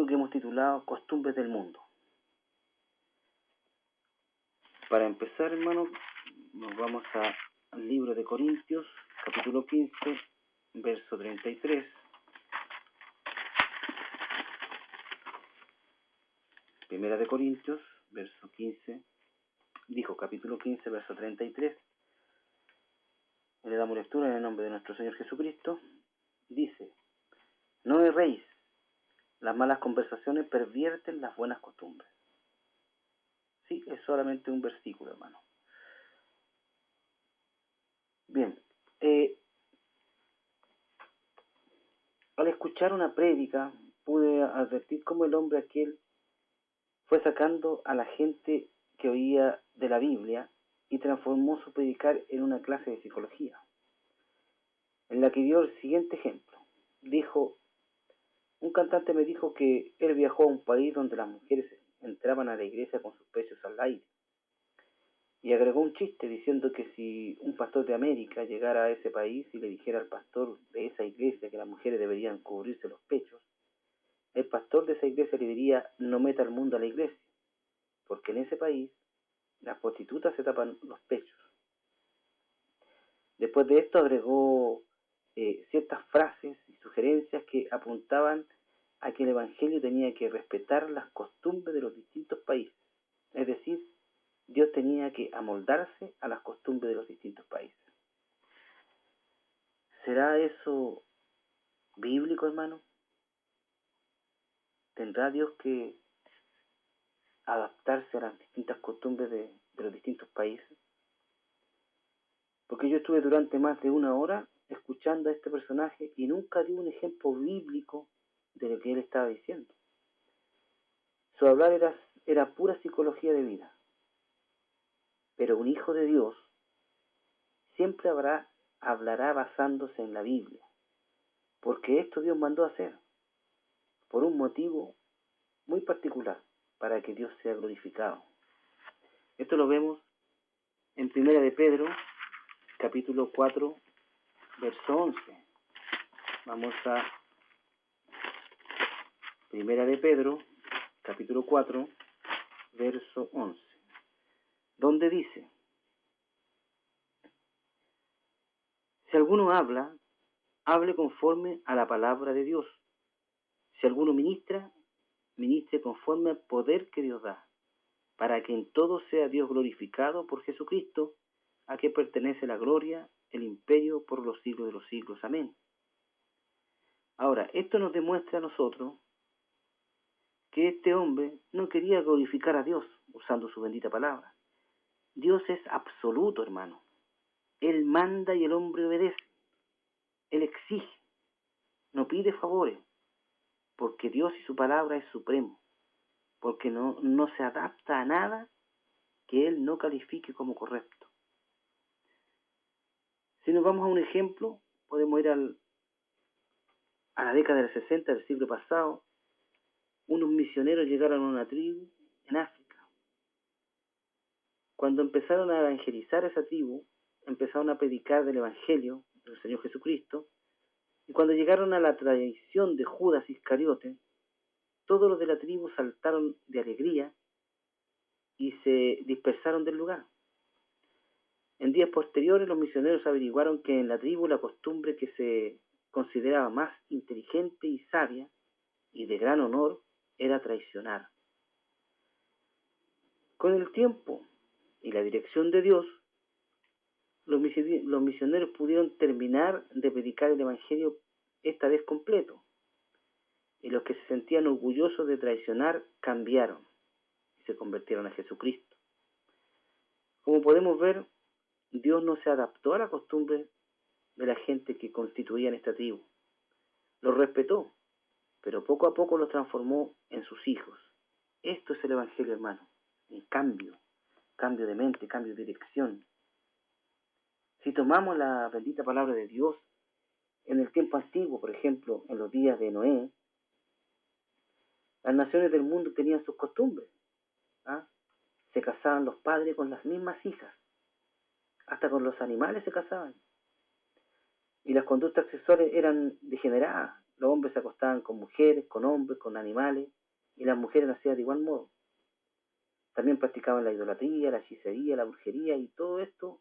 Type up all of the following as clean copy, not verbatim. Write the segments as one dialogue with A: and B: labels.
A: que hemos titulado Costumbres del Mundo. Para empezar, hermanos, nos vamos al libro de Corintios, capítulo 15, verso 33. Primera de Corintios, verso 15, capítulo 15, verso 33. Le damos lectura en el nombre de nuestro Señor Jesucristo. Dice: no erréis, las malas conversaciones pervierten las buenas costumbres. Sí, es solamente un versículo, hermano. Bien, al escuchar una prédica, pude advertir cómo el hombre aquel fue sacando a la gente que oía de la Biblia y transformó su predicar en una clase de psicología, en la que dio el siguiente ejemplo. Dijo: un cantante me dijo que él viajó a un país donde las mujeres entraban a la iglesia con sus pechos al aire. Y agregó un chiste diciendo que si un pastor de América llegara a ese país y le dijera al pastor de esa iglesia que las mujeres deberían cubrirse los pechos, el pastor de esa iglesia le diría: no meta al mundo a la iglesia, porque en ese país las prostitutas se tapan los pechos. Después de esto agregó ciertas frases y sugerencias que apuntaban a que el Evangelio tenía que respetar las costumbres de los distintos países. Es decir, Dios tenía que amoldarse a las costumbres de los distintos países. ¿Será eso bíblico, hermano? ¿Tendrá Dios que adaptarse a las distintas costumbres de los distintos países? Porque yo estuve durante más de una hora escuchando a este personaje y nunca dio un ejemplo bíblico de lo que él estaba diciendo. Su hablar era pura psicología de vida. Pero un hijo de Dios siempre hablará basándose en la Biblia, porque esto Dios mandó a hacer, por un motivo muy particular, para que Dios sea glorificado. Esto lo vemos en Primera de Pedro, capítulo 4, verso 11. Vamos a Primera de Pedro, capítulo 4, verso 11, donde dice: si alguno habla, hable conforme a la palabra de Dios. Si alguno ministra, ministre conforme al poder que Dios da, para que en todo sea Dios glorificado por Jesucristo, a quien pertenece la gloria, el imperio por los siglos de los siglos. Amén. Ahora, esto nos demuestra a nosotros que este hombre no quería glorificar a Dios usando su bendita palabra. Dios es absoluto, hermano. Él manda y el hombre obedece. Él exige, no pide favores, porque Dios y su palabra es supremo, porque no se adapta a nada que Él no califique como correcto. Si nos vamos a un ejemplo, podemos ir a la década del 60 del siglo pasado. Unos misioneros llegaron a una tribu en África. Cuando empezaron a evangelizar esa tribu, empezaron a predicar del Evangelio del Señor Jesucristo, y cuando llegaron a la traición de Judas Iscariote, todos los de la tribu saltaron de alegría y se dispersaron del lugar. En días posteriores, los misioneros averiguaron que en la tribu la costumbre que se consideraba más inteligente y sabia y de gran honor era traicionar. Con el tiempo y la dirección de Dios, los misioneros pudieron terminar de predicar el Evangelio esta vez completo, y los que se sentían orgullosos de traicionar cambiaron y se convirtieron a Jesucristo. Como podemos ver, Dios no se adaptó a la costumbre de la gente que constituían esta tribu. Los respetó, pero poco a poco los transformó en sus hijos. Esto es el Evangelio, hermano. Un cambio de mente, cambio de dirección. Si tomamos la bendita palabra de Dios, en el tiempo antiguo, por ejemplo, en los días de Noé, las naciones del mundo tenían sus costumbres. Se casaban los padres con las mismas hijas, hasta con los animales se casaban. Y las conductas sexuales eran degeneradas. Los hombres se acostaban con mujeres, con hombres, con animales, y las mujeres nacidas de igual modo. También practicaban la idolatría, la hechicería, la brujería, y todo esto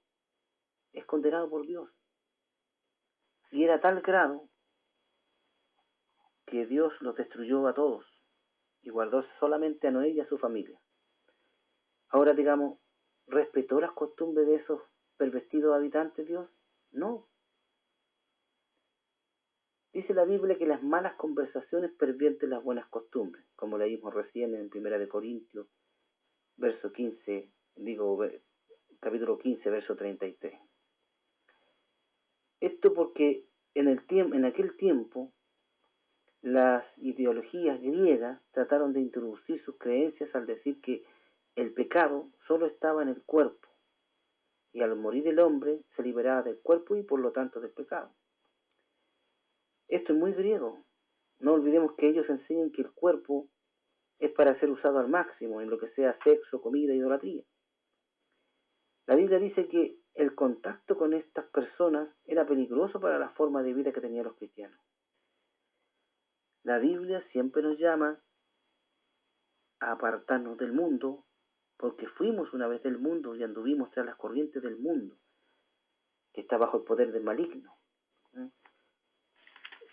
A: es condenado por Dios. Y era tal grado que Dios los destruyó a todos y guardó solamente a Noé y a su familia. Ahora, digamos, ¿respetó las costumbres de esos pervertidos habitantes Dios? No. Dice la Biblia que las malas conversaciones pervierten las buenas costumbres, como leímos recién en 1 Corintios, capítulo 15, verso 33. Esto porque en aquel tiempo las ideologías griegas trataron de introducir sus creencias al decir que el pecado solo estaba en el cuerpo, y al morir el hombre se liberaba del cuerpo y por lo tanto del pecado. Esto es muy griego. No olvidemos que ellos enseñan que el cuerpo es para ser usado al máximo en lo que sea sexo, comida, idolatría. La Biblia dice que el contacto con estas personas era peligroso para la forma de vida que tenían los cristianos. La Biblia siempre nos llama a apartarnos del mundo, porque fuimos una vez del mundo y anduvimos tras las corrientes del mundo, que está bajo el poder del maligno.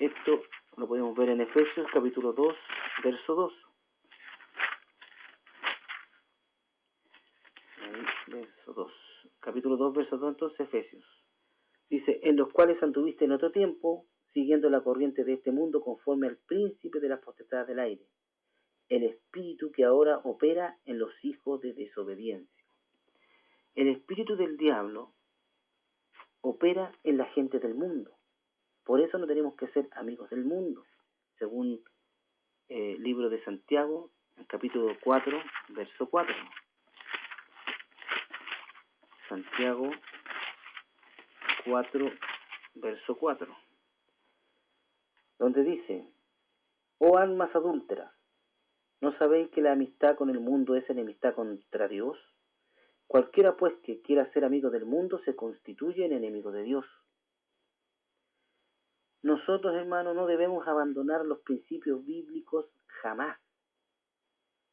A: Esto lo podemos ver en Efesios capítulo 2, verso 2. Verso 2. Capítulo 2, verso 2, entonces Efesios. Dice, en los cuales anduviste en otro tiempo, siguiendo la corriente de este mundo conforme al príncipe de las potestades del aire, el espíritu que ahora opera en los hijos de desobediencia. El espíritu del diablo opera en la gente del mundo. Por eso no tenemos que ser amigos del mundo, según el libro de Santiago, el capítulo 4, verso 4. Santiago 4, verso 4, donde dice, oh almas adúlteras, ¿no sabéis que la amistad con el mundo es enemistad contra Dios? Cualquiera pues que quiera ser amigo del mundo se constituye en enemigo de Dios. Nosotros, hermanos, no debemos abandonar los principios bíblicos jamás,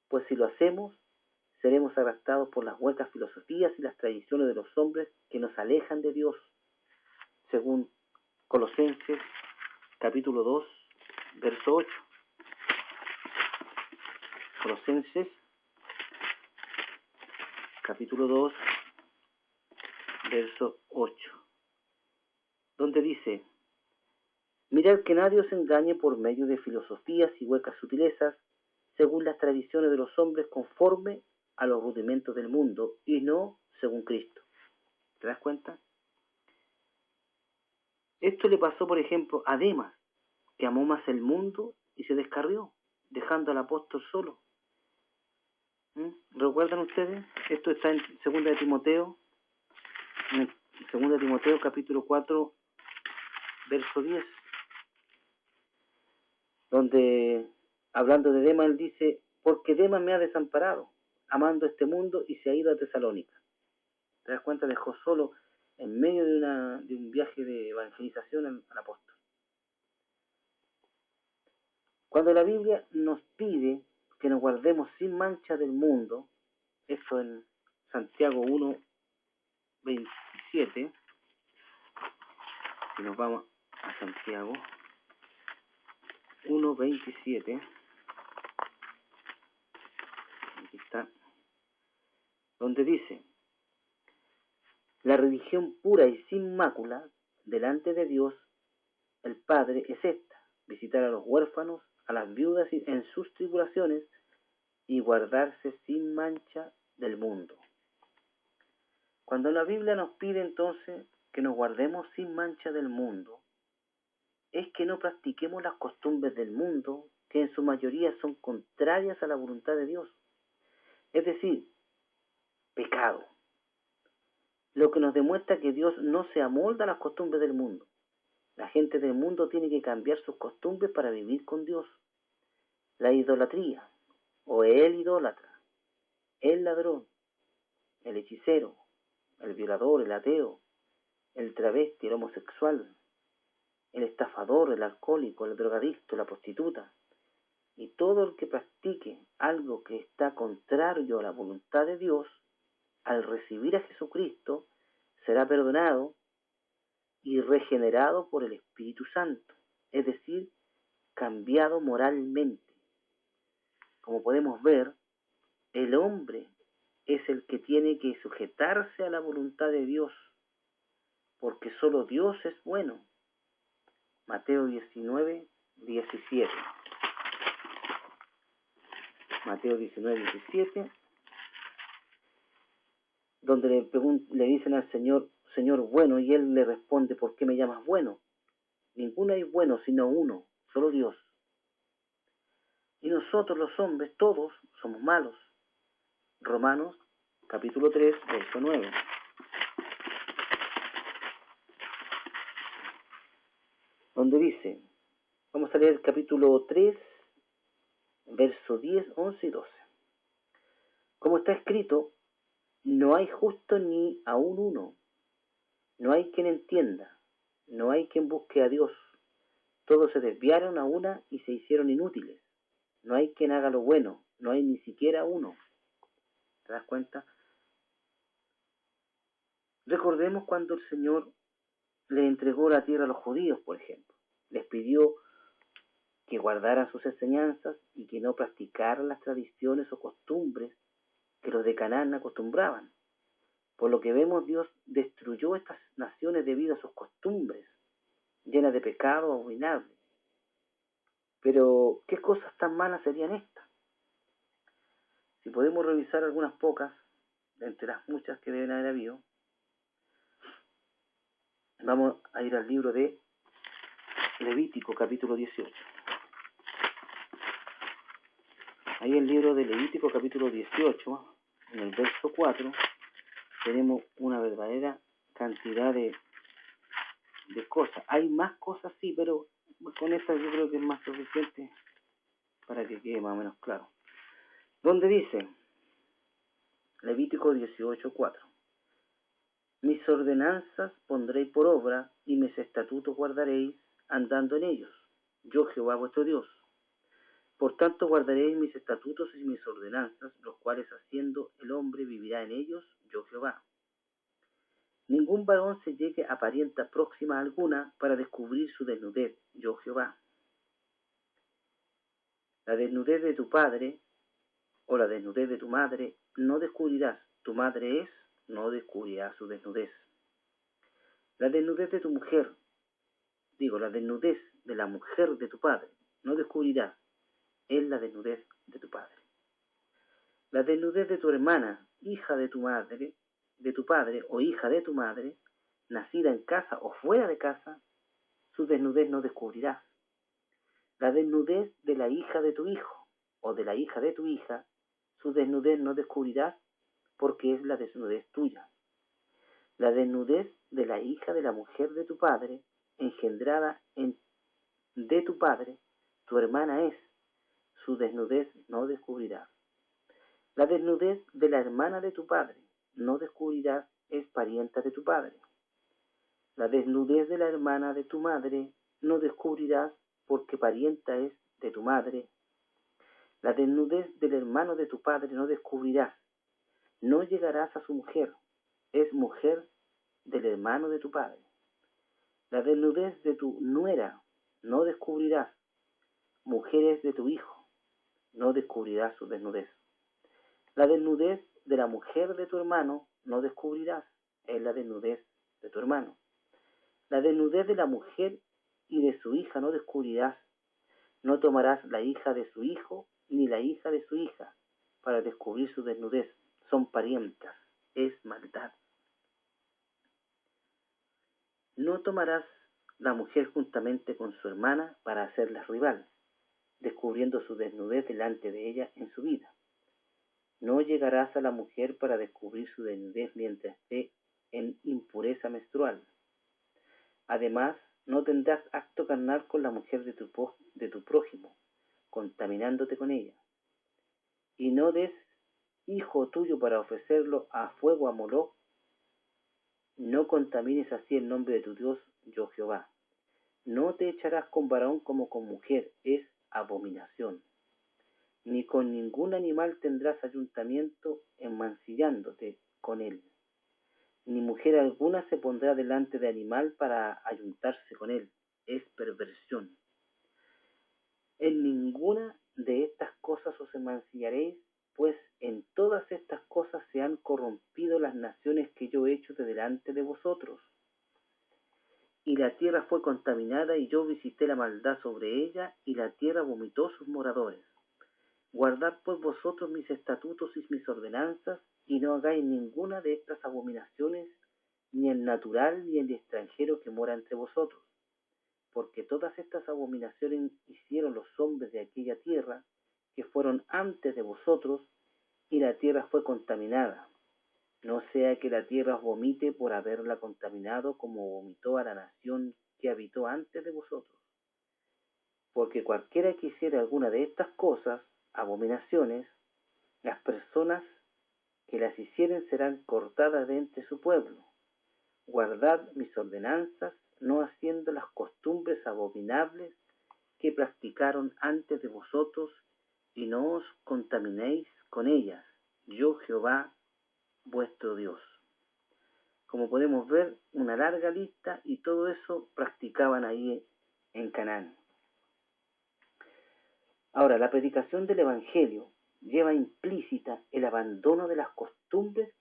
A: pues si lo hacemos, seremos arrastrados por las huecas filosofías y las tradiciones de los hombres que nos alejan de Dios, según Colosenses capítulo 2, verso 8. Colosenses capítulo 2, verso 8, donde dice, mirad que nadie os engañe por medio de filosofías y huecas sutilezas, según las tradiciones de los hombres conforme a los rudimentos del mundo, y no según Cristo. ¿Te das cuenta? Esto le pasó, por ejemplo, a Demas, que amó más el mundo y se descarrió, dejando al apóstol solo. ¿Recuerdan ustedes? Esto está en 2 Timoteo, capítulo 4, verso 10, donde, hablando de Demas, él dice, porque Demas me ha desamparado, amando este mundo, y se ha ido a Tesalónica. ¿Te das cuenta? Dejó solo en medio de un viaje de evangelización al apóstol. Cuando la Biblia nos pide que nos guardemos sin mancha del mundo, esto en Santiago 1, 27, si nos vamos a Santiago 1, 27, aquí está, donde dice, la religión pura y sin mácula delante de Dios el Padre es esta, visitar a los huérfanos, a las viudas en sus tribulaciones y guardarse sin mancha del mundo. Cuando la Biblia nos pide entonces que nos guardemos sin mancha del mundo, es que no practiquemos las costumbres del mundo, que en su mayoría son contrarias a la voluntad de Dios. Es decir, pecado. Lo que nos demuestra que Dios no se amolda a las costumbres del mundo. La gente del mundo tiene que cambiar sus costumbres para vivir con Dios. La idolatría, o el idólatra, el ladrón, el hechicero, el violador, el ateo, el travesti, el homosexual, el estafador, el alcohólico, el drogadicto, la prostituta, Y todo el que practique algo que está contrario a la voluntad de Dios, al recibir a Jesucristo, será perdonado y regenerado por el Espíritu Santo, es decir, cambiado moralmente. Como podemos ver, el hombre es el que tiene que sujetarse a la voluntad de Dios, porque solo Dios es bueno. Mateo 19, 17. Mateo 19, 17, donde le dicen al Señor, Señor bueno, y Él le responde, ¿por qué me llamas bueno? Ninguno hay bueno sino uno, solo Dios. Y nosotros los hombres, todos, somos malos. Romanos, capítulo 3, verso 9. Donde dice, vamos a leer el capítulo 3, verso 10, 11 y 12. Como está escrito, no hay justo ni aun uno, no hay quien entienda, no hay quien busque a Dios. Todos se desviaron a una y se hicieron inútiles. No hay quien haga lo bueno, no hay ni siquiera uno. ¿Te das cuenta? Recordemos cuando el Señor le entregó la tierra a los judíos, por ejemplo. Les pidió que guardaran sus enseñanzas y que no practicaran las tradiciones o costumbres que los de Canaán acostumbraban. Por lo que vemos, Dios destruyó estas naciones debido a sus costumbres, llenas de pecado abominable. Pero, ¿qué cosas tan malas serían estas? Si podemos revisar algunas pocas, entre las muchas que deben haber habido, vamos a ir al libro de Levítico, capítulo 18. Ahí en el libro de Levítico, capítulo 18, en el verso 4, tenemos una verdadera cantidad de cosas. Hay más cosas, sí, pero con esta yo creo que es más suficiente para que quede más o menos claro. Donde dice, Levítico 18, 4. Mis ordenanzas pondréis por obra, y mis estatutos guardaréis, andando en ellos. Yo, Jehová vuestro Dios. Por tanto guardaréis mis estatutos y mis ordenanzas, los cuales haciendo el hombre vivirá en ellos, yo Jehová. Ningún varón se llegue a parienta próxima alguna para descubrir su desnudez, yo Jehová. La desnudez de tu padre o la desnudez de tu madre no descubrirás. Tu madre es, no descubrirás su desnudez. La desnudez de tu mujer, la desnudez de la mujer de tu padre, no descubrirás. Es la desnudez de tu padre. La desnudez de tu hermana, hija de tu madre, de tu padre o hija de tu madre, nacida en casa o fuera de casa, su desnudez no descubrirás. La desnudez de la hija de tu hijo o de la hija de tu hija, su desnudez no descubrirás porque es la desnudez tuya. La desnudez de la hija de la mujer de tu padre, engendrada de tu padre, tu hermana es, su desnudez no descubrirás. La desnudez de la hermana de tu padre, no descubrirás, es parienta de tu padre. La desnudez de la hermana de tu madre, no descubrirás, porque parienta es de tu madre. La desnudez del hermano de tu padre no descubrirás. No llegarás a su mujer, es mujer del hermano de tu padre. La desnudez de tu nuera no descubrirás. Mujer es de tu hijo, no descubrirás su desnudez. La desnudez de la mujer de tu hermano no descubrirás, es la desnudez de tu hermano. La desnudez de la mujer y de su hija no descubrirás. No tomarás la hija de su hijo ni la hija de su hija para descubrir su desnudez. Son parientas, es maldad. No tomarás la mujer juntamente con su hermana para hacerla rival, descubriendo su desnudez delante de ella en su vida. No llegarás a la mujer para descubrir su desnudez mientras esté en impureza menstrual. Además, no tendrás acto carnal con la mujer de tu prójimo, contaminándote con ella. Y no des hijo tuyo para ofrecerlo a fuego a Moloc. No contamines así el nombre de tu Dios, yo Jehová. No te echarás con varón como con mujer, es abominación. ni con ningún animal tendrás ayuntamiento enmancillándote con él, ni mujer alguna se pondrá delante de animal para ayuntarse con él, es perversión. En ninguna de estas cosas os emancillaréis, pues en todas estas cosas se han corrompido las naciones que yo he hecho de delante de vosotros. Y la tierra fue contaminada, y yo visité la maldad sobre ella, y la tierra vomitó sus moradores. Guardad pues vosotros mis estatutos y mis ordenanzas, y no hagáis ninguna de estas abominaciones, ni el natural ni el extranjero que mora entre vosotros. Porque todas estas abominaciones hicieron los hombres de aquella tierra, que fueron antes de vosotros, y la tierra fue contaminada. No sea que la tierra os vomite por haberla contaminado, como vomitó a la nación que habitó antes de vosotros. Porque cualquiera que hiciera alguna de estas cosas, abominaciones, las personas que las hicieren serán cortadas de entre su pueblo. Guardad mis ordenanzas, no haciendo las costumbres abominables que practicaron antes de vosotros, y no os contaminéis con ellas. Yo Jehová, vuestro Dios. Como podemos ver, una larga lista, y todo eso practicaban ahí en Canaán. Ahora, la predicación del Evangelio lleva implícita el abandono de las costumbres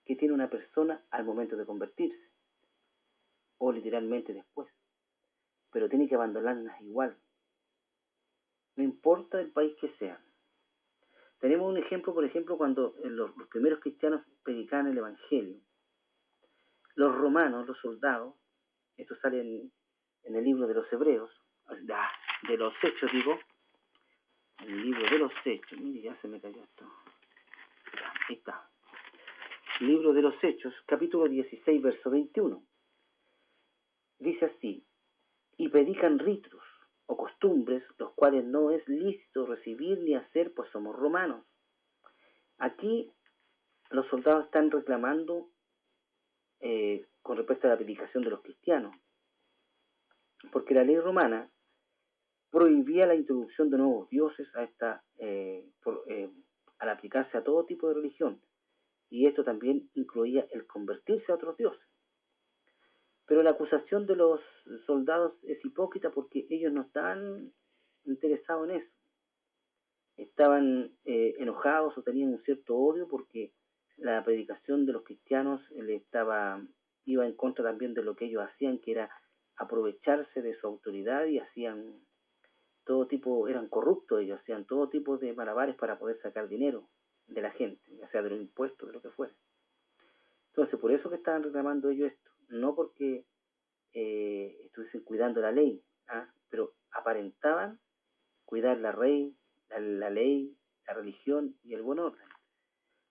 A: que tiene una persona al momento de convertirse, o literalmente después, pero tiene que abandonarlas igual, no importa el país que sea. Tenemos un ejemplo, por ejemplo, cuando los primeros cristianos predicaban el Evangelio. Los romanos, los soldados, esto sale en el libro de los Hebreos, de los Hechos, digo, en el libro de los Hechos, mire, ya se me cayó esto, ahí está, libro de los Hechos, capítulo 16, verso 21, dice así: y predican ritos o costumbres, los cuales no es lícito recibir ni hacer, pues somos romanos. Aquí los soldados están reclamando con respecto a la predicación de los cristianos, porque la ley romana prohibía la introducción de nuevos dioses al aplicarse a todo tipo de religión, y esto también incluía el convertirse a otros dioses. Pero la acusación de los soldados es hipócrita, porque ellos no estaban interesados en eso. Estaban enojados o tenían un cierto odio porque la predicación de los cristianos iba en contra también de lo que ellos hacían, que era aprovecharse de su autoridad, y hacían todo tipo, eran corruptos ellos, hacían todo tipo de malabares para poder sacar dinero de la gente, ya sea de los impuestos, de lo que fuera. Entonces, por eso que estaban reclamando ellos esto, no porque estuviesen cuidando la ley, pero aparentaban cuidar la ley, la religión y el buen orden.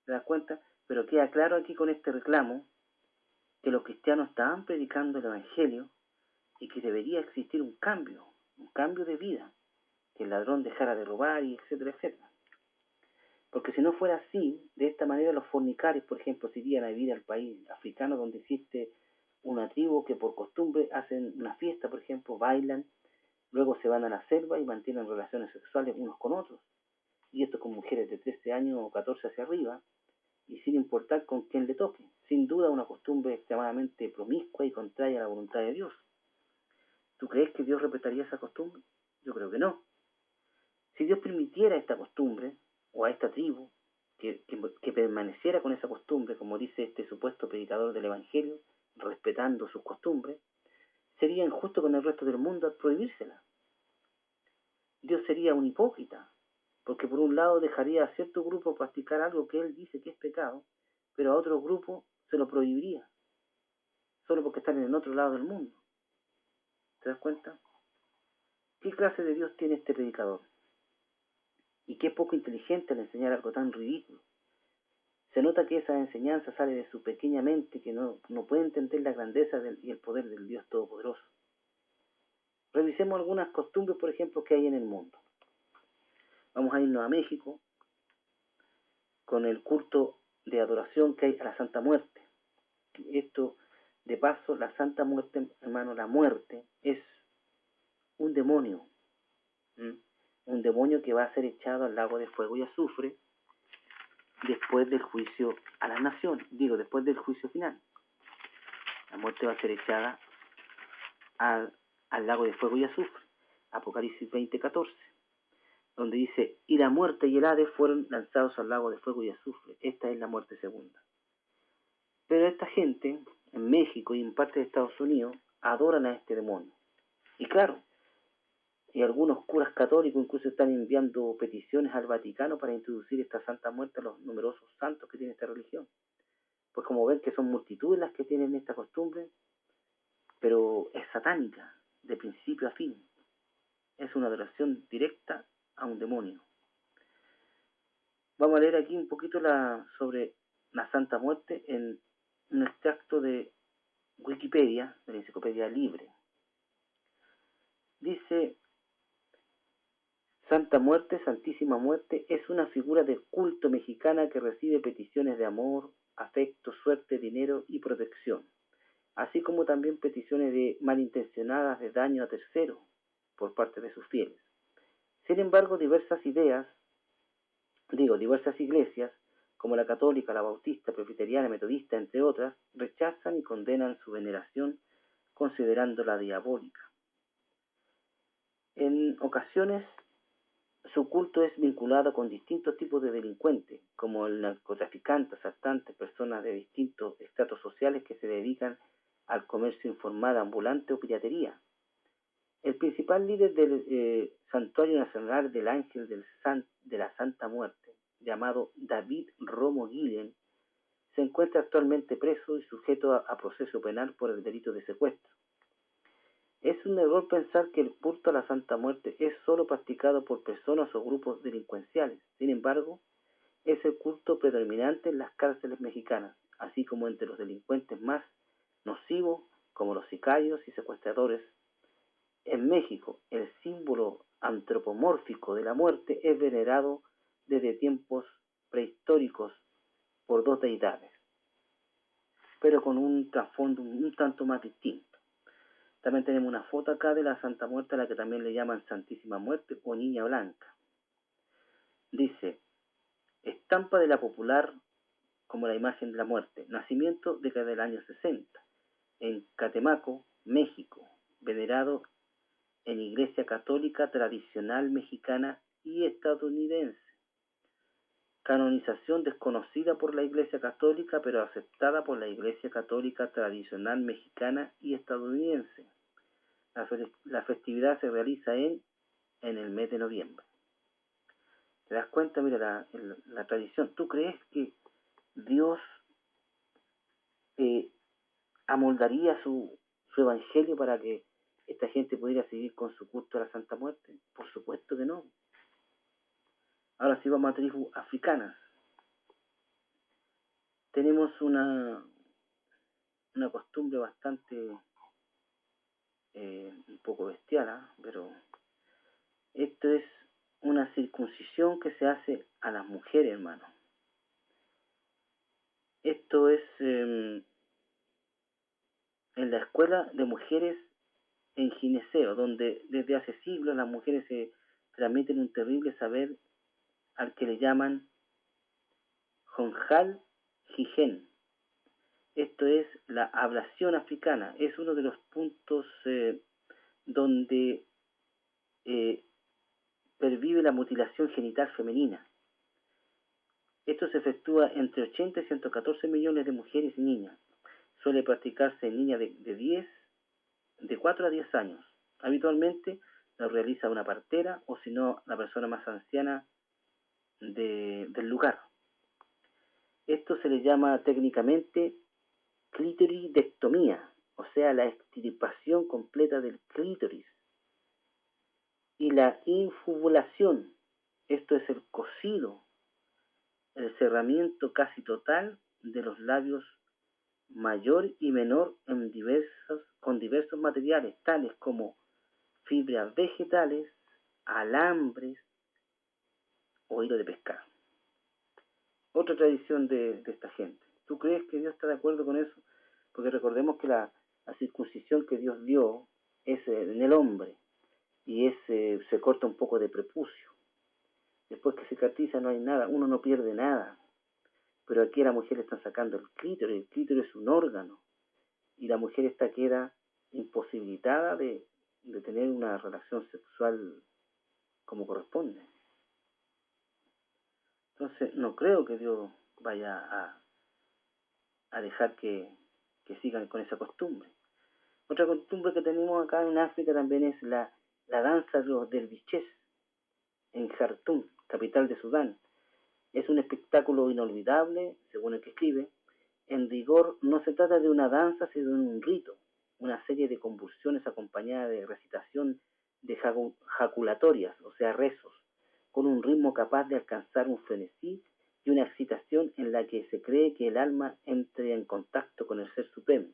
A: ¿Te das cuenta? Pero queda claro aquí con este reclamo que los cristianos estaban predicando el Evangelio, y que debería existir un cambio de vida, que el ladrón dejara de robar, y etcétera, etcétera. Porque si no fuera así, de esta manera los fornicarios, por ejemplo, se irían a vivir al país africano donde existe una tribu que por costumbre hacen una fiesta, por ejemplo, bailan, luego se van a la selva y mantienen relaciones sexuales unos con otros, y esto con mujeres de 13 años o 14 hacia arriba, y sin importar con quién le toque. Sin duda una costumbre extremadamente promiscua y contraria a la voluntad de Dios. ¿Tú crees que Dios respetaría esa costumbre? Yo creo que no. Si Dios permitiera esta costumbre, o a esta tribu, que permaneciera con esa costumbre, como dice este supuesto predicador del Evangelio, respetando sus costumbres, sería injusto con el resto del mundo al prohibírsela. Dios sería un hipócrita, porque por un lado dejaría a cierto grupo practicar algo que él dice que es pecado, pero a otro grupo se lo prohibiría, solo porque están en el otro lado del mundo. ¿Te das cuenta? ¿Qué clase de Dios tiene este predicador? Y qué poco inteligente al enseñar algo tan ridículo. Se nota que esa enseñanza sale de su pequeña mente, que no puede entender la grandeza y el poder del Dios Todopoderoso. Revisemos algunas costumbres, por ejemplo, que hay en el mundo. Vamos a irnos a México con el culto de adoración que hay a la Santa Muerte. Esto, de paso, la Santa Muerte, hermano, la muerte es un demonio. un demonio que va a ser echado al lago de fuego y azufre después del juicio a las naciones, después del juicio final. La muerte va a ser echada al lago de fuego y azufre. Apocalipsis 20:14, donde dice, y la muerte y el Hades fueron lanzados al lago de fuego y azufre. Esta es la muerte segunda. Pero esta gente, en México y en parte de Estados Unidos, adoran a este demonio. Y claro, y algunos curas católicos incluso están enviando peticiones al Vaticano para introducir esta Santa Muerte a los numerosos santos que tiene esta religión. Pues como ven que son multitudes las que tienen esta costumbre, pero es satánica, de principio a fin. Es una adoración directa a un demonio. Vamos a leer aquí un poquito sobre la Santa Muerte en un extracto de Wikipedia, de la Enciclopedia Libre. Dice, Santa Muerte, Santísima Muerte, es una figura del culto mexicana que recibe peticiones de amor, afecto, suerte, dinero y protección, así como también peticiones de malintencionadas de daño a terceros por parte de sus fieles. Sin embargo, diversas iglesias, como la católica, la bautista, presbiteriana, metodista, entre otras, rechazan y condenan su veneración, considerándola diabólica. En ocasiones, su culto es vinculado con distintos tipos de delincuentes, como el narcotraficante, asaltantes, personas de distintos estratos sociales que se dedican al comercio informal ambulante o piratería. El principal líder del Santuario Nacional del Ángel de la Santa Muerte, llamado David Romo Guillén, se encuentra actualmente preso y sujeto a proceso penal por el delito de secuestro. Es un error pensar que el culto a la Santa Muerte es solo practicado por personas o grupos delincuenciales. Sin embargo, es el culto predominante en las cárceles mexicanas, así como entre los delincuentes más nocivos, como los sicarios y secuestradores. En México, el símbolo antropomórfico de la muerte es venerado desde tiempos prehistóricos por dos deidades, pero con un trasfondo un tanto más distinto. También tenemos una foto acá de la Santa Muerte, a la que también le llaman Santísima Muerte o Niña Blanca. Dice, estampa de la popular como la imagen de la muerte, nacimiento década del año 60, en Catemaco, México, venerado en Iglesia Católica tradicional mexicana y estadounidense. Canonización desconocida por la Iglesia Católica, pero aceptada por la Iglesia Católica tradicional mexicana y estadounidense. La festividad se realiza en el mes de noviembre. ¿Te das cuenta? Mira la tradición. ¿Tú crees que Dios amoldaría su evangelio para que esta gente pudiera seguir con su culto a la Santa Muerte? Por supuesto que no. Ahora sí vamos a tribus africanas. Tenemos una costumbre bastante un poco bestial, pero esto es una circuncisión que se hace a las mujeres, hermano. Esto es en la escuela de mujeres en Gineceo, donde desde hace siglos las mujeres se transmiten un terrible saber al que le llaman Jonjal Jigen. Esto es la ablación africana. Es uno de los puntos donde pervive la mutilación genital femenina. Esto se efectúa entre 80 y 114 millones de mujeres y niñas. Suele practicarse en niñas de 4 a 10 años. Habitualmente lo realiza una partera o si no la persona más anciana del lugar. Esto se le llama técnicamente clitoridectomía, o sea, la extirpación completa del clítoris. Y la infubulación, esto es el cosido, el cerramiento casi total de los labios mayor y menor con diversos materiales, tales como fibras vegetales, alambres o hilo de pescado. Otra tradición de esta gente. ¿Tú crees que Dios está de acuerdo con eso? Porque recordemos que la circuncisión que Dios dio es en el hombre. y se corta un poco de prepucio. Después que cicatriza no hay nada, uno no pierde nada. Pero aquí a la mujer le están sacando el clítoris es un órgano, y la mujer esta queda imposibilitada de tener una relación sexual como corresponde. Entonces no creo que Dios vaya a dejar que sigan con esa costumbre. Otra costumbre que tenemos acá en África también es la danza de los derviches en Jartum, capital de Sudán. Es un espectáculo inolvidable, según el que escribe. En rigor, no se trata de una danza, sino de un rito, una serie de convulsiones acompañada de recitación de jaculatorias, o sea, rezos, con un ritmo capaz de alcanzar un frenesí y una excitación en la que se cree que el alma entre en contacto con el Ser Supremo.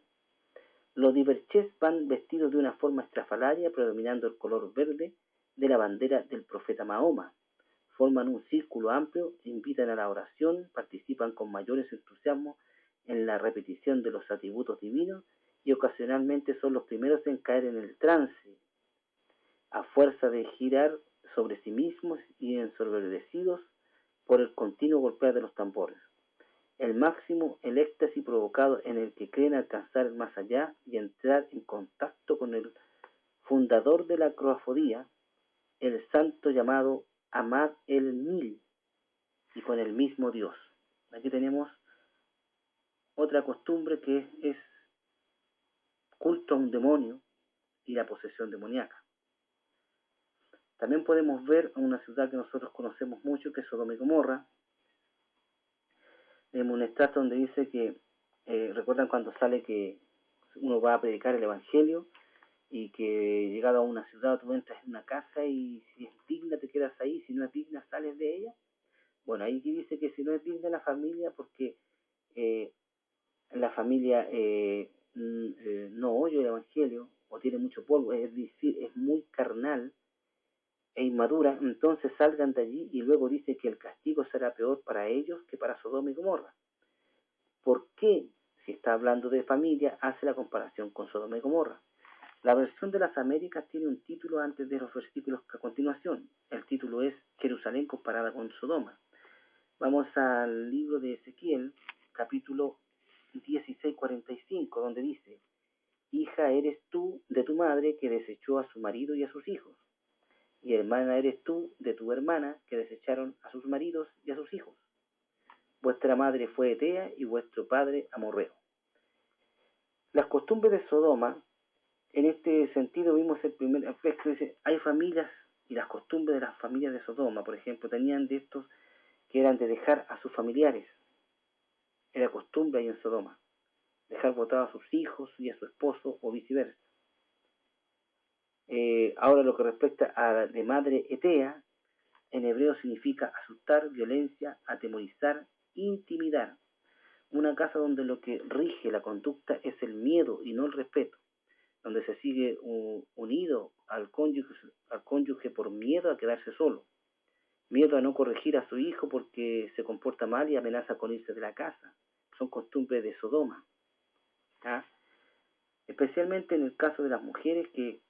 A: Los diverchés van vestidos de una forma estrafalaria, predominando el color verde de la bandera del profeta Mahoma. Forman un círculo amplio, invitan a la oración, participan con mayores entusiasmo en la repetición de los atributos divinos y ocasionalmente son los primeros en caer en el trance, a fuerza de girar sobre sí mismos y ensoberbecidos por el continuo golpear de los tambores. El máximo, el éxtasis provocado en el que creen alcanzar el más allá y entrar en contacto con el fundador de la croafodía, el santo llamado Ahmad el-Nil, y con el mismo Dios. Aquí tenemos otra costumbre que es culto a un demonio y la posesión demoníaca. También podemos ver una ciudad que nosotros conocemos mucho, que es Sodoma y Gomorra. En un extracto donde dice que, recuerdan cuando sale que uno va a predicar el Evangelio y que llegado a una ciudad tú entras en una casa y si es digna te quedas ahí, si no es digna sales de ella. Bueno, ahí dice que si no es digna la familia porque la familia no oye el Evangelio o tiene mucho polvo, es decir, es muy carnal e inmadura, entonces salgan de allí, y luego dice que el castigo será peor para ellos que para Sodoma y Gomorra. ¿Por qué, si está hablando de familia, hace la comparación con Sodoma y Gomorra? La versión de las Américas tiene un título antes de los versículos a continuación. El título es Jerusalén comparada con Sodoma. Vamos al libro de Ezequiel, capítulo 16:45, donde dice: hija eres tú de tu madre que desechó a su marido y a sus hijos, y hermana eres tú de tu hermana que desecharon a sus maridos y a sus hijos. Vuestra madre fue Etea y vuestro padre Amorreo. Las costumbres de Sodoma, en este sentido vimos el primer aspecto, dice, hay familias, y las costumbres de las familias de Sodoma, por ejemplo, tenían de estos que eran de dejar a sus familiares. Era costumbre ahí en Sodoma, dejar botados a sus hijos y a su esposo o viceversa. Ahora lo que respecta a de madre Etea, en hebreo significa asustar, violencia, atemorizar, intimidar. Una casa donde lo que rige la conducta es el miedo y no el respeto, donde se sigue unido al cónyuge por miedo a quedarse solo, miedo a no corregir a su hijo porque se comporta mal y amenaza con irse de la casa. Son costumbres de Sodoma. ¿Ah? Especialmente en el caso de las mujeres que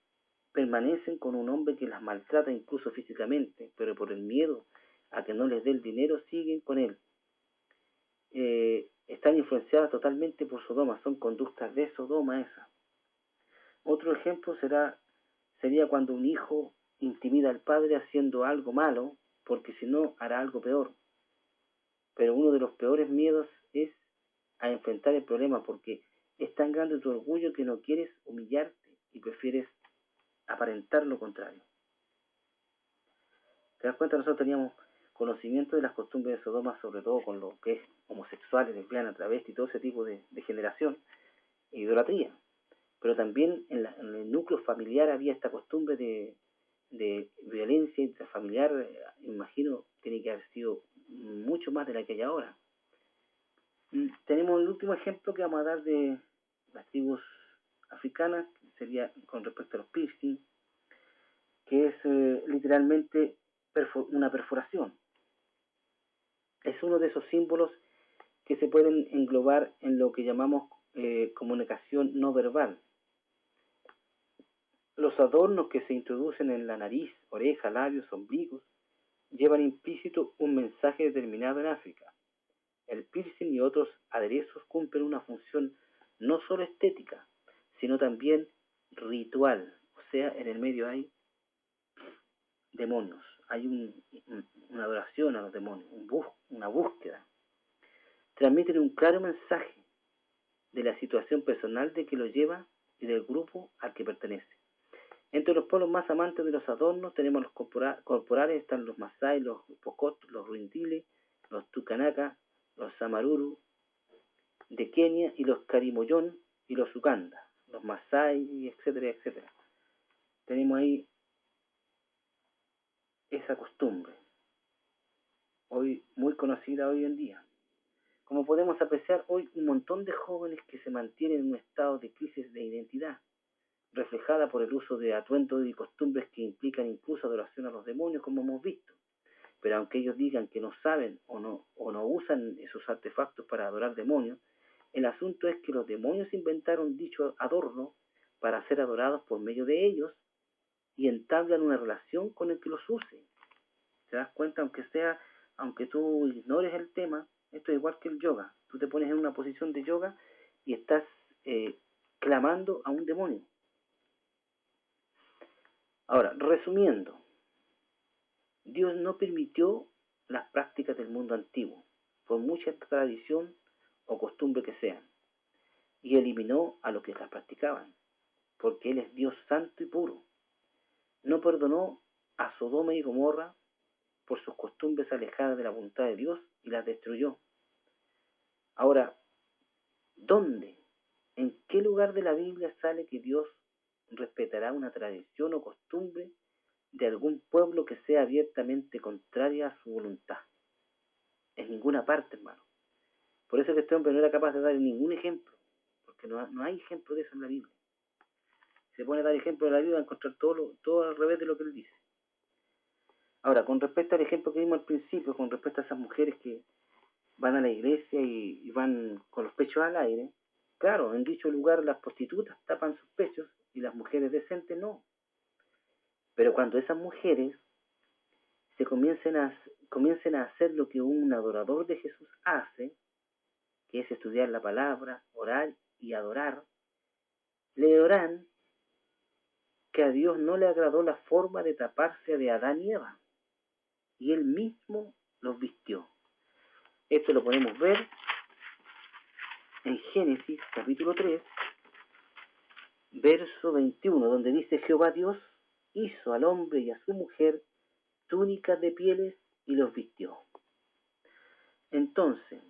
A: permanecen con un hombre que las maltrata incluso físicamente, pero por el miedo a que no les dé el dinero siguen con él. Están influenciadas totalmente por Sodoma, son conductas de Sodoma esas. Otro ejemplo sería cuando un hijo intimida al padre haciendo algo malo, porque si no hará algo peor. Pero uno de los peores miedos es a enfrentar el problema, porque es tan grande tu orgullo que no quieres humillarte y prefieres aparentar lo contrario. ¿Te das cuenta? Nosotros teníamos conocimiento de las costumbres de Sodoma, sobre todo con lo que es homosexuales, lesbianas, travestis y todo ese tipo de generación e idolatría. Pero también en el núcleo familiar había esta costumbre de violencia intrafamiliar. Imagino tiene que haber sido mucho más de la que hay ahora. Tenemos el último ejemplo que vamos a dar de las tribus africanas, que sería con respecto a los piercing, que es literalmente una perforación. Es uno de esos símbolos que se pueden englobar en lo que llamamos comunicación no verbal. Los adornos que se introducen en la nariz, oreja, labios, ombligos, llevan implícito un mensaje determinado en África. El piercing y otros aderezos cumplen una función no solo estética, sino también ritual. O sea, en el medio hay demonios, hay una adoración a los demonios, una búsqueda. Transmiten un claro mensaje de la situación personal de que lo lleva y del grupo al que pertenece. Entre los pueblos más amantes de los adornos tenemos los corporales, están los Masai, los Pokot, los Ruindile, los Tucanacas, los Samaruru de Kenia y los Karimoyón y los Uganda, los Masai, etcétera, etcétera. Tenemos ahí esa costumbre, hoy muy conocida hoy en día. Como podemos apreciar hoy, un montón de jóvenes que se mantienen en un estado de crisis de identidad, reflejada por el uso de atuendos y costumbres que implican incluso adoración a los demonios, como hemos visto. Pero aunque ellos digan que no saben o no usan esos artefactos para adorar demonios, el asunto es que los demonios inventaron dicho adorno para ser adorados por medio de ellos y entablan una relación con el que los use. ¿Te das cuenta? Aunque tú ignores el tema, esto es igual que el yoga. Tú te pones en una posición de yoga y estás clamando a un demonio. Ahora, resumiendo, Dios no permitió las prácticas del mundo antiguo, por mucha tradición o costumbre que sean, y eliminó a los que las practicaban, porque Él es Dios santo y puro. No perdonó a Sodoma y Gomorra por sus costumbres alejadas de la voluntad de Dios y las destruyó. Ahora, ¿dónde? ¿En qué lugar de la Biblia sale que Dios respetará una tradición o costumbre de algún pueblo que sea abiertamente contraria a su voluntad? En ninguna parte, hermano. Por eso que este hombre no era capaz de dar ningún ejemplo, porque no hay ejemplo de eso en la Biblia. Si se pone a dar ejemplo de la Biblia, va a encontrar todo al revés de lo que él dice. Ahora, con respecto al ejemplo que vimos al principio, con respecto a esas mujeres que van a la iglesia y van con los pechos al aire, claro, en dicho lugar las prostitutas tapan sus pechos y las mujeres decentes no. Pero cuando esas mujeres comiencen a hacer lo que un adorador de Jesús hace, que es estudiar la palabra, orar y adorar, le orarán que a Dios no le agradó la forma de taparse de Adán y Eva, y Él mismo los vistió. Esto lo podemos ver en Génesis capítulo 3, verso 21, donde dice: Jehová Dios hizo al hombre y a su mujer túnicas de pieles y los vistió. Entonces,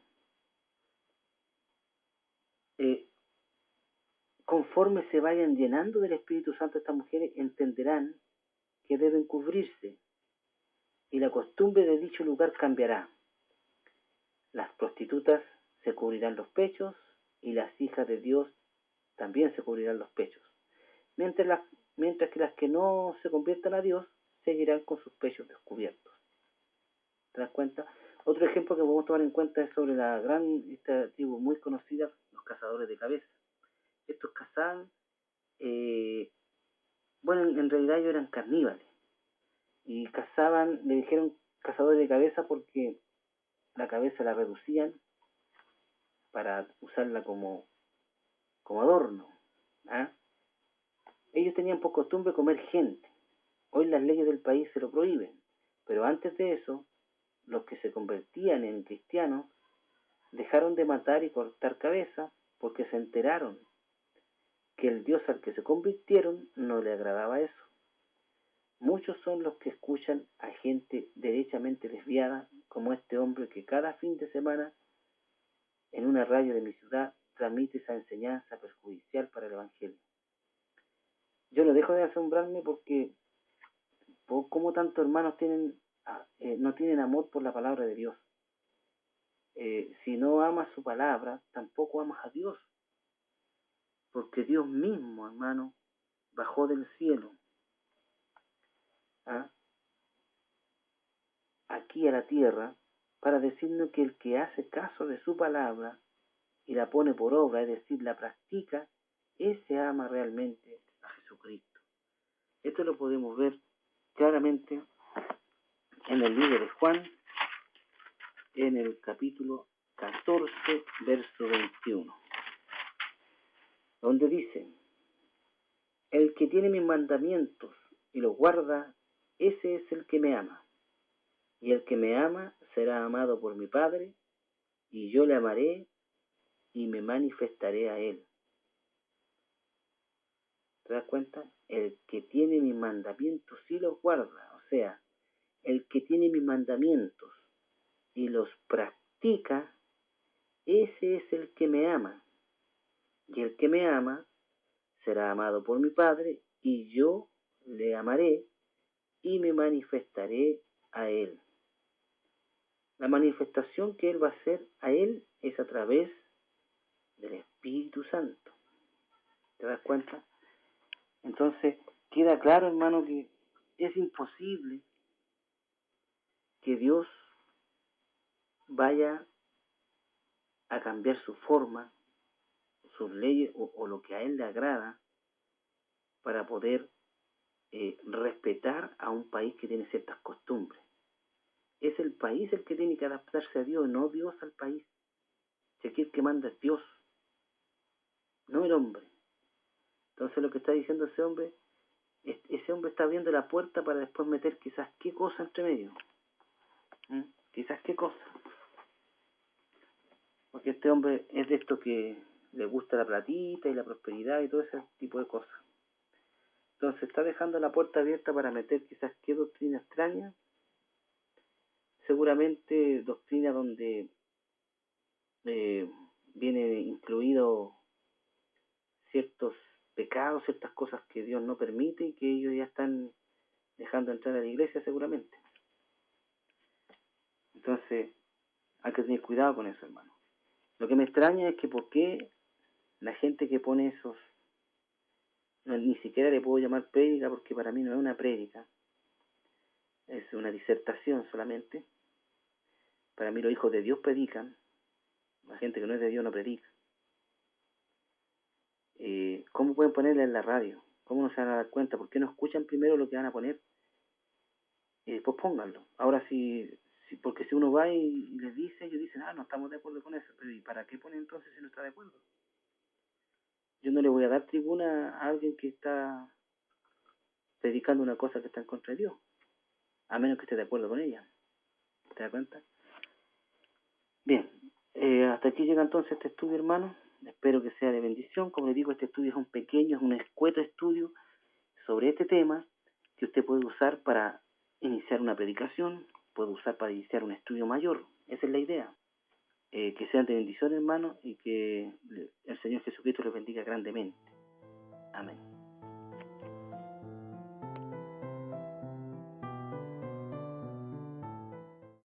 A: conforme se vayan llenando del Espíritu Santo estas mujeres, entenderán que deben cubrirse, y la costumbre de dicho lugar cambiará. Las prostitutas se cubrirán los pechos y las hijas de Dios también se cubrirán los pechos, mientras que las que no se conviertan a Dios seguirán con sus pechos descubiertos. ¿Te das cuenta? Otro ejemplo que podemos tomar en cuenta es sobre esta tribu muy conocida, los cazadores de cabezas. Estos cazaban, en realidad ellos eran carníbales, y cazaban, le dijeron cazadores de cabeza porque la cabeza la reducían para usarla como adorno. ¿Ah? Ellos tenían por costumbre comer gente. Hoy las leyes del país se lo prohíben, pero antes de eso, los que se convertían en cristianos dejaron de matar y cortar cabezas porque se enteraron que el Dios al que se convirtieron no le agradaba eso. Muchos son los que escuchan a gente derechamente desviada, como este hombre que cada fin de semana en una radio de mi ciudad transmite esa enseñanza perjudicial para el Evangelio. Yo no dejo de asombrarme porque cómo tantos hermanos no tienen amor por la palabra de Dios. Si no amas su palabra, tampoco amas a Dios, porque Dios mismo, hermano, bajó del cielo aquí a la tierra para decirnos que el que hace caso de su palabra y la pone por obra, es decir, la practica, ese ama realmente a Jesucristo. Esto lo podemos ver claramente en el libro de Juan, en el capítulo 14, verso 21, donde dice: el que tiene mis mandamientos y los guarda, ese es el que me ama. Y el que me ama será amado por mi Padre, y yo le amaré y me manifestaré a él. ¿Te das cuenta? El que tiene mis mandamientos y los guarda, o sea, el que tiene mis mandamientos y los practica, ese es el que me ama. Y el que me ama será amado por mi Padre, y yo le amaré y me manifestaré a él. La manifestación que él va a hacer a él es a través del Espíritu Santo. ¿Te das cuenta? Entonces, queda claro, hermano, que es imposible que Dios vaya a cambiar su forma, sus leyes o lo que a él le agrada para poder respetar a un país que tiene ciertas costumbres. Es el país el que tiene que adaptarse a Dios, no Dios al país. Si aquí el que manda es Dios, no el hombre. Entonces lo que está diciendo ese hombre está abriendo la puerta para después meter quizás qué cosa entre medio. Quizás qué cosa. Porque este hombre es de estos que le gusta la platita y la prosperidad y todo ese tipo de cosas. Entonces está dejando la puerta abierta para meter quizás qué doctrina extraña. Seguramente doctrina donde viene incluido ciertos pecados, ciertas cosas que Dios no permite y que ellos ya están dejando entrar a la iglesia seguramente. Entonces hay que tener cuidado con eso, hermano. Lo que me extraña es que por qué la gente que pone esos, ni siquiera le puedo llamar prédica porque para mí no es una prédica, es una disertación solamente. Para mí los hijos de Dios predican, la gente que no es de Dios no predica. ¿Cómo pueden ponerla en la radio? ¿Cómo no se van a dar cuenta? ¿Por qué no escuchan primero lo que van a poner y después pónganlo? Ahora porque si uno va y les dice, ellos dicen, no estamos de acuerdo con eso. Pero ¿y para qué ponen entonces si no está de acuerdo? Yo no le voy a dar tribuna a alguien que está predicando una cosa que está en contra de Dios, a menos que esté de acuerdo con ella. ¿Te das cuenta? Bien, hasta aquí llega entonces este estudio, hermano. Espero que sea de bendición. Como les digo, este estudio es un pequeño, es un escueto estudio sobre este tema que usted puede usar para iniciar una predicación, puede usar para iniciar un estudio mayor. Esa es la idea. Que sean de bendición, hermano, y que el Señor Jesucristo les bendiga grandemente. Amén.